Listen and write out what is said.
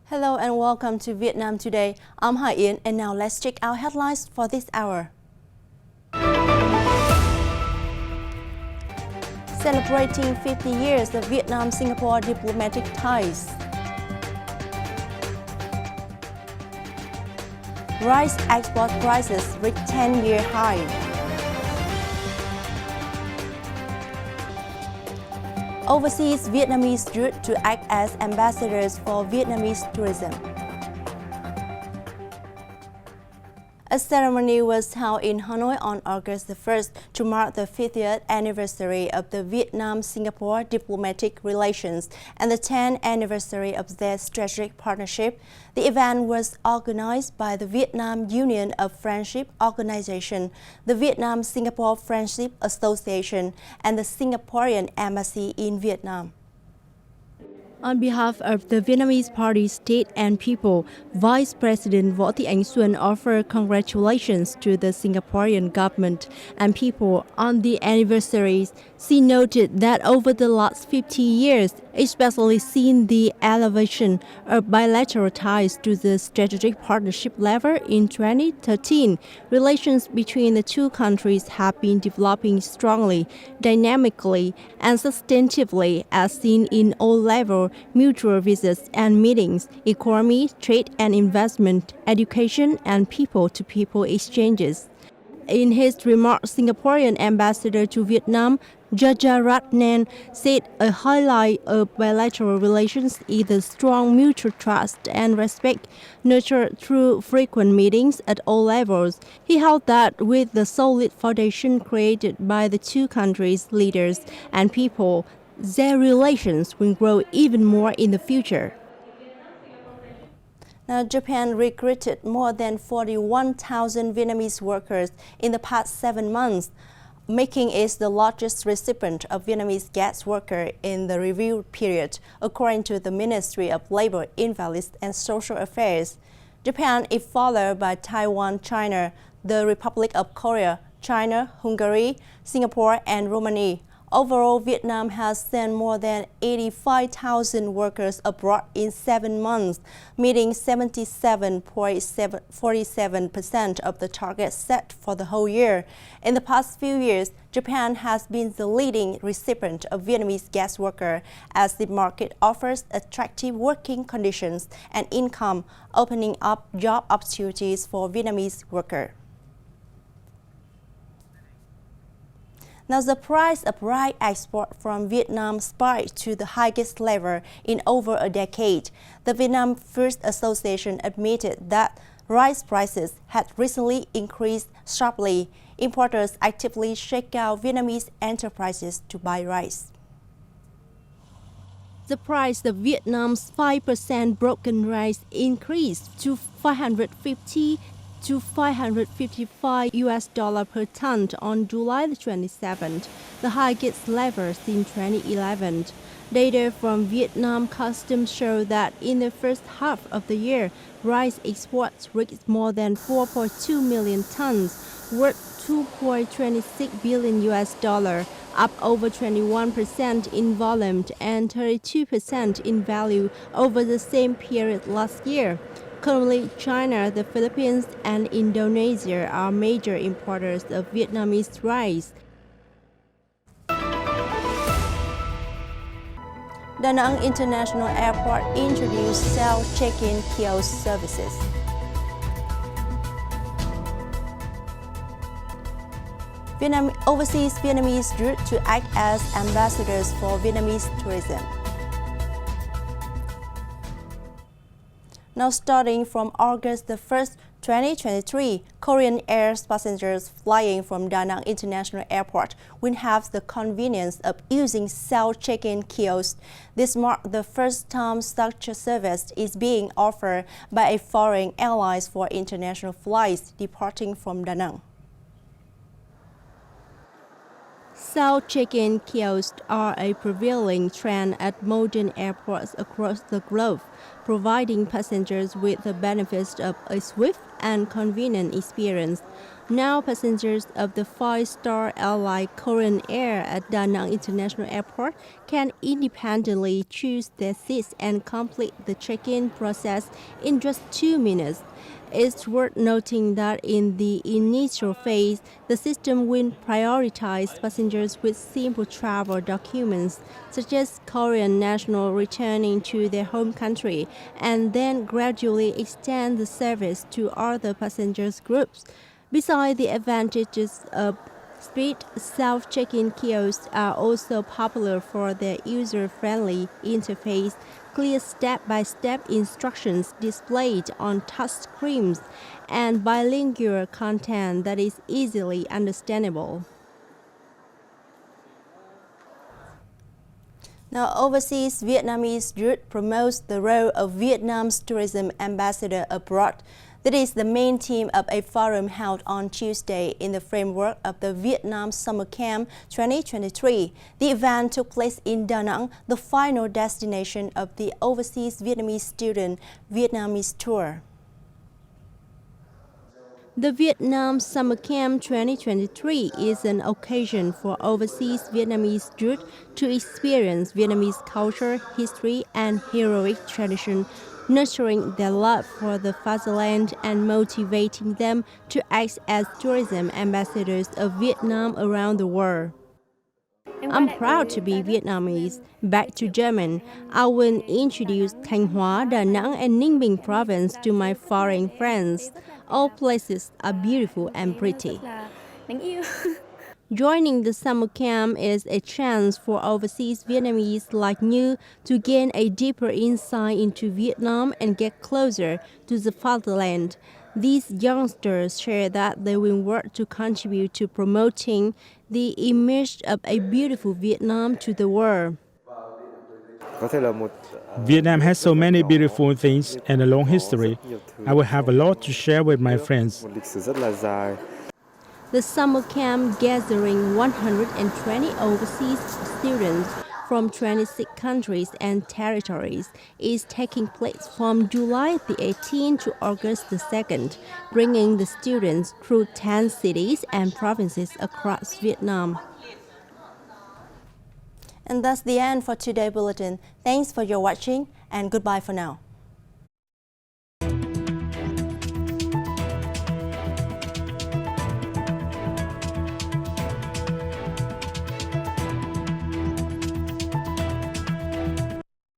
Hello and welcome to Vietnam Today. I'm Hải Yến and now let's check out headlines for this hour. Celebrating 50 years of Vietnam-Singapore diplomatic ties. Rice export prices reach 10-year high. Overseas Vietnamese youth to act as ambassadors for Vietnamese tourism. A ceremony was held in Hanoi on August the 1st to mark the 50th anniversary of the Vietnam-Singapore diplomatic relations and the 10th anniversary of their strategic partnership. The event was organized by the Vietnam Union of Friendship Organization, the Vietnam-Singapore Friendship Association, and the Singaporean Embassy in Vietnam. On behalf of the Vietnamese Party, State and People, Vice President Võ Thị Ánh Xuân offered congratulations to the Singaporean government and people on the anniversaries. She noted that over the last 50 years, especially since the elevation of bilateral ties to the strategic partnership level in 2013, relations between the two countries have been developing strongly, dynamically, and substantively as seen in all levels: mutual visits and meetings, economy, trade and investment, education, and people-to-people exchanges. In his remarks, Singaporean ambassador to Vietnam, Jajaratnam, said a highlight of bilateral relations is the strong mutual trust and respect nurtured through frequent meetings at all levels. He held that with the solid foundation created by the two countries' leaders and people, their relations will grow even more in the future. Now, Japan recruited more than 41,000 Vietnamese workers in the past 7 months, making it the largest recipient of Vietnamese guest workers in the review period, according to the Ministry of Labor, Invalid and Social Affairs. Japan is followed by Taiwan, China, the Republic of Korea, China, Hungary, Singapore, and Romania. Overall, Vietnam has sent more than 85,000 workers abroad in 7 months, meeting 77.47% of the target set for the whole year. In the past few years, Japan has been the leading recipient of Vietnamese guest workers as the market offers attractive working conditions and income, opening up job opportunities for Vietnamese workers. Now, the price of rice export from Vietnam spiked to the highest level in over a decade. The Vietnam Food Association admitted that rice prices had recently increased sharply. Importers actively shake out Vietnamese enterprises to buy rice. The price of Vietnam's 5% broken rice increased to $550 to $555 per ton on July the 27th, the highest level since 2011. Data from Vietnam Customs show that in the first half of the year, rice exports reached more than 4.2 million tons, worth $2.26 billion, up over 21% in volume and 32% in value over the same period last year. Currently, China, the Philippines, and Indonesia are major importers of Vietnamese rice. Đảng International Airport introduced self-check-in kiosk services. Overseas Vietnamese youth to act as ambassadors for Vietnamese tourism. Now, starting from August the 1st, 2023, Korean Air passengers flying from Da Nang International Airport will have the convenience of using self-check-in kiosks. This marks the first time such a service is being offered by a foreign airline for international flights departing from Da Nang. Self-check-in kiosks are a prevailing trend at modern airports across the globe, providing passengers with the benefits of a swift and convenient experience. Now passengers of the 5-star airline Korean Air at Da Nang International Airport can independently choose their seats and complete the check-in process in just 2 minutes. It's worth noting that in the initial phase, the system will prioritize passengers with simple travel documents, such as Korean national returning to their home country, and then gradually extend the service to other passengers groups. Besides the advantages of speed, self-check-in kiosks are also popular for their user-friendly interface, clear step-by-step instructions displayed on touch screens, and bilingual content that is easily understandable. Now, Overseas Vietnamese Youth promotes the role of Vietnam's tourism ambassador abroad. That is the main theme of a forum held on Tuesday in the framework of the Vietnam Summer Camp 2023. The event took place in Da Nang, the final destination of the Overseas Vietnamese Student Vietnamese Tour. The Vietnam Summer Camp 2023 is an occasion for overseas Vietnamese youth to experience Vietnamese culture, history, and heroic tradition, nurturing their love for the fatherland and motivating them to act as tourism ambassadors of Vietnam around the world. I'm proud to be Vietnamese. Back to German, I will introduce Thanh Hóa, Da Nang, and Ninh Bình province to my foreign friends. All places are beautiful and pretty. Joining the summer camp is a chance for overseas Vietnamese like you to gain a deeper insight into Vietnam and get closer to the fatherland. These youngsters share that they will work to contribute to promoting the image of a beautiful Vietnam to the world. Vietnam has so many beautiful things and a long history. I will have a lot to share with my friends. The summer camp, gathering 120 overseas students from 26 countries and territories, is taking place from July the 18th to August the 2nd, bringing the students through 10 cities and provinces across Vietnam. And that's the end for today's bulletin. Thanks for your watching and goodbye for now.